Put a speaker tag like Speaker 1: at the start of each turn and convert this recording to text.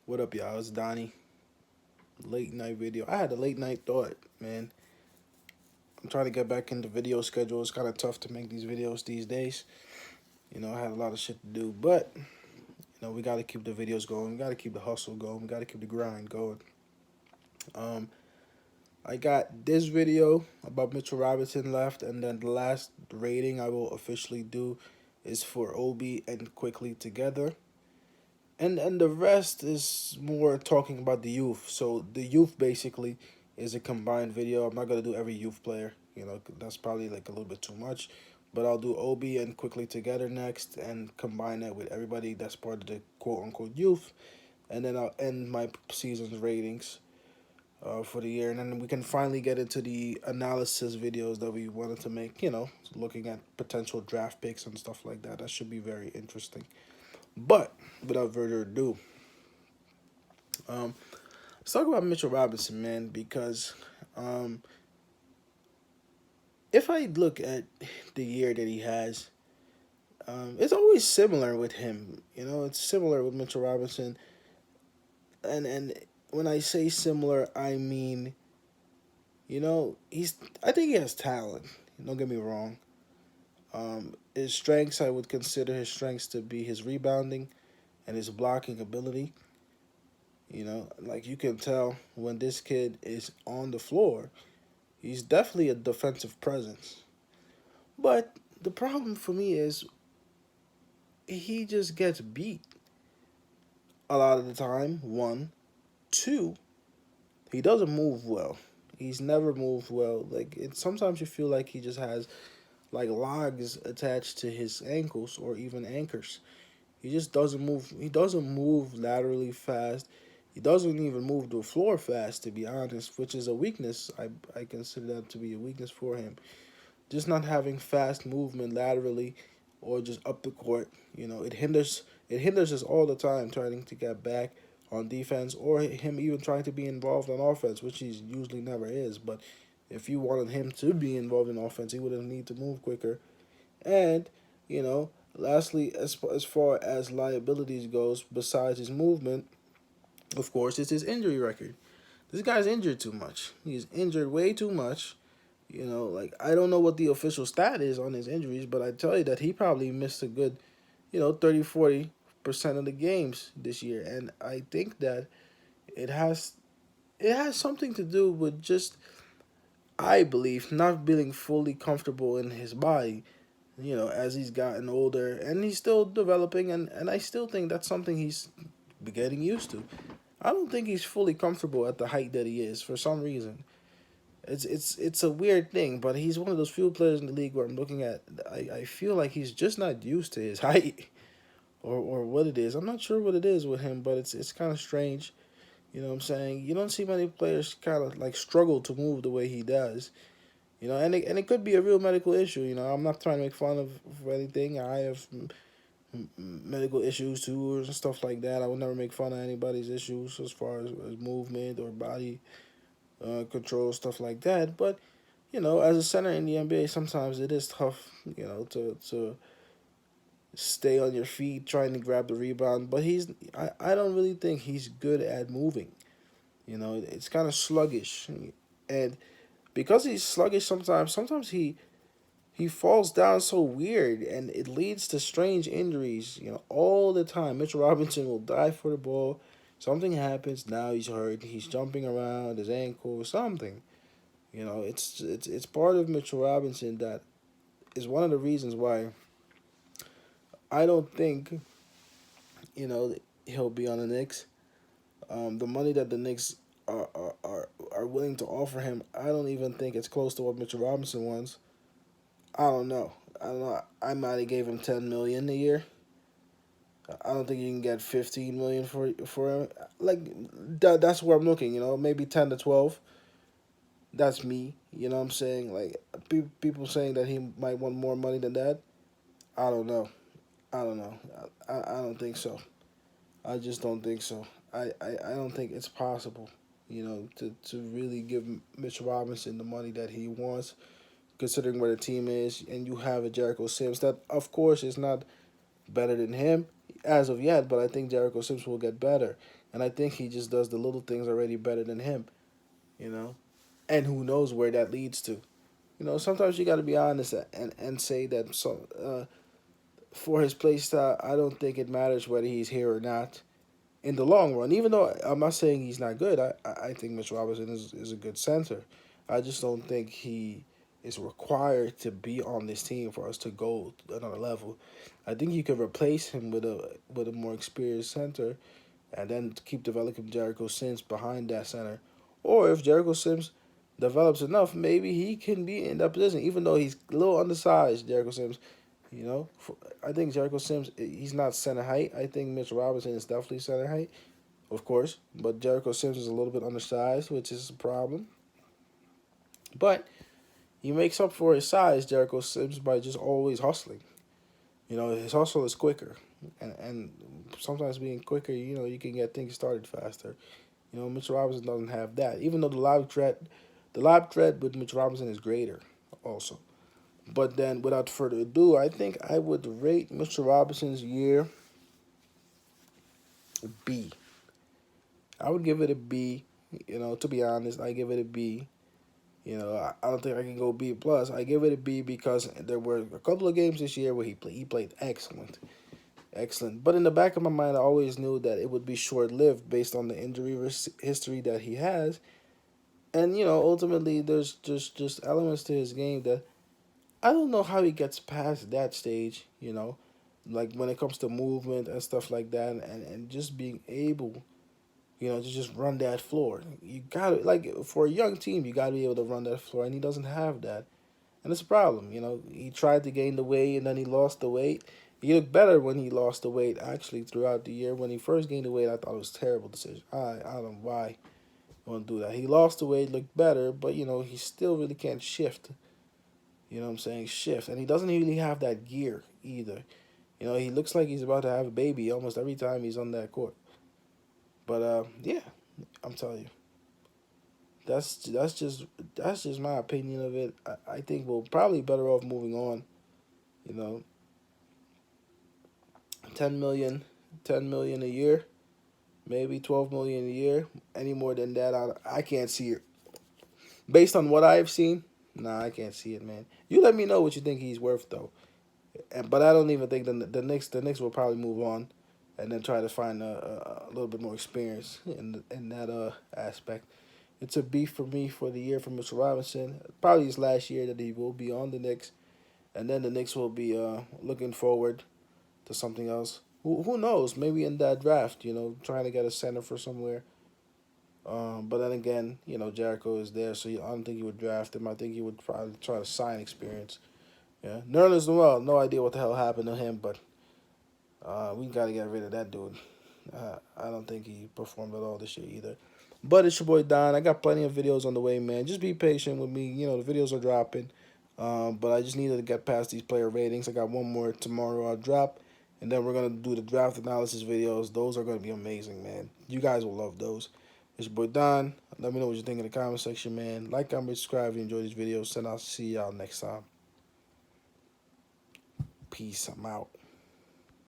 Speaker 1: What up, y'all? It's Donnie. Late night video. I had a late night thought, man. I'm trying to get back into video schedule. It's kind of tough to make these videos these days. I had a lot of shit to do, but we got to keep the videos going. We got to keep the hustle going. We got to keep the grind going. Um, I got this video about Mitchell Robinson left, and then the last rating I will officially do is for Obi and Quickly together. And the rest is more talking about the youth. So the youth basically is a combined video. I'm not gonna do every youth player. That's probably like a little bit too much. But I'll do Obi and Quickly together next and combine that with everybody that's part of the quote unquote youth. And then I'll end my season's ratings for the year. And then we can finally get into the analysis videos that we wanted to make, looking at potential draft picks and stuff like that. That should be very interesting. But without further ado, let's talk about Mitchell Robinson, man, because if I look at the year that he has, it's always similar with him. It's similar with Mitchell Robinson, and when I say similar, I mean, he's. I think he has talent. Don't get me wrong. His strengths, I would consider his strengths to be his rebounding and his blocking ability. Like you can tell when this kid is on the floor, he's definitely a defensive presence. But the problem for me is he just gets beat a lot of the time. One, two, he doesn't move well. He's never moved well. Like sometimes you feel like he just has like logs attached to his ankles or even anchors. He just doesn't move. He doesn't move laterally fast. He doesn't even move the floor fast, to be honest, which is a weakness. I consider that to be a weakness for him. Just not having fast movement laterally or just up the court. It hinders us all the time trying to get back on defense or him even trying to be involved on offense, which he usually never is. But if you wanted him to be involved in offense, he would have need to move quicker. And, lastly, as far as liabilities goes, besides his movement, of course, it's his injury record. This guy's injured too much. He's injured way too much. Like I don't know what the official stat is on his injuries, but I tell you that he probably missed a good, 30-40% of the games this year. And I think that it has it has something to do with just I believe not being fully comfortable in his body, as he's gotten older and he's still developing and I still think that's something he's getting used to. I don't think he's fully comfortable at the height that he is for some reason. It's a weird thing, but he's one of those few players in the league where I'm looking at. I feel like he's just not used to his height, or what it is. I'm not sure what it is with him, but it's kind of strange. You know what I'm saying? You don't see many players kind of like struggle to move the way he does. And it could be a real medical issue. I'm not trying to make fun of anything. I have medical issues too, or stuff like that. I would never make fun of anybody's issues as far as movement or body control, stuff like that. But as a center in the NBA, sometimes it is tough, to stay on your feet trying to grab the rebound. But I don't really think he's good at moving. It's kind of sluggish, and because he's sluggish, sometimes he falls down so weird, and it leads to strange injuries. All the time. Mitchell Robinson will dive for the ball. Something happens. Now he's hurt. He's jumping around his ankle. Something. It's part of Mitchell Robinson that is one of the reasons why I don't think he'll be on the Knicks. The money that the Knicks are willing to offer him, I don't even think it's close to what Mitchell Robinson wants. I don't know. I don't know. I might have gave him 10 million a year. I don't think you can get 15 million for him. Like that's where I'm looking. Maybe 10 to 12. That's me. You know what I'm saying? Like people saying that he might want more money than that. I don't know. I don't know. I don't think so. I just don't think so. I don't think it's possible. To really give Mitch Robinson the money that he wants, considering where the team is, and you have a Jericho Sims that, of course, is not better than him, as of yet, but I think Jericho Sims will get better, and I think he just does the little things already better than him. You know, and who knows where that leads to. Sometimes you got to be honest and say that for his play style, I don't think it matters whether he's here or not in the long run. Even though I'm not saying he's not good, I think Mitch Robinson is a good center. I just don't think he is required to be on this team for us to go to another level. I think you could replace him with a more experienced center, and then keep developing Jericho Sims behind that center. Or if Jericho Sims develops enough, maybe he can be in that position, even though he's a little undersized. Jericho Sims, I think Jericho Sims, he's not center height. I think Mitch Robinson is definitely center height, of course, but Jericho Sims is a little bit undersized, which is a problem. But he makes up for his size, Jericho Sims, by just always hustling. His hustle is quicker, and sometimes being quicker, you can get things started faster. Mitchell Robinson doesn't have that. Even though the lob threat with Mitchell Robinson is greater, also. But then, without further ado, I think I would rate Mitchell Robinson's year B. I would give it a B. To be honest, I give it a B. I don't think I can go B plus. I give it a B because there were a couple of games this year where he played excellent, excellent. But in the back of my mind, I always knew that it would be short lived based on the injury history that he has. And ultimately, there's just elements to his game that I don't know how he gets past that stage. Like when it comes to movement and stuff like that, and just being able, to just run that floor. You got to, like, for a young team, you got to be able to run that floor, and he doesn't have that. And it's a problem. He tried to gain the weight, and then he lost the weight. He looked better when he lost the weight, actually, throughout the year. When he first gained the weight, I thought it was a terrible decision. I don't know why he want to do that. He lost the weight, looked better, but, he still really can't shift. You know what I'm saying? Shift. And he doesn't really have that gear either. He looks like he's about to have a baby almost every time he's on that court. But yeah, I'm telling you, that's just my opinion of it. I think we're probably better off moving on. You know, 10 million, 10 million a year, maybe 12 million a year. Any more than that, I can't see it. Based on what I've seen, nah, I can't see it, man. You let me know what you think he's worth though. But I don't even think the Knicks will probably move on, and then try to find a little bit more experience in that aspect. It's a B for me for the year for Mr. Robinson. Probably his last year that he will be on the Knicks, and then the Knicks will be looking forward to something else. Who knows? Maybe in that draft, trying to get a center for somewhere. But then again, Jericho is there, so I don't think he would draft him. I think he would probably try to sign experience. Yeah, Nerlens Noel, no idea what the hell happened to him, but we got to get rid of that dude. I don't think he performed at all this year either. But it's your boy Don. I got plenty of videos on the way, man. Just be patient with me. The videos are dropping. But I just needed to get past these player ratings. I got one more tomorrow I'll drop. And then we're going to do the draft analysis videos. Those are going to be amazing, man. You guys will love those. It's your boy Don. Let me know what you think in the comment section, man. Like, comment, subscribe if you enjoy these videos. And I'll see y'all next time. Peace. I'm out.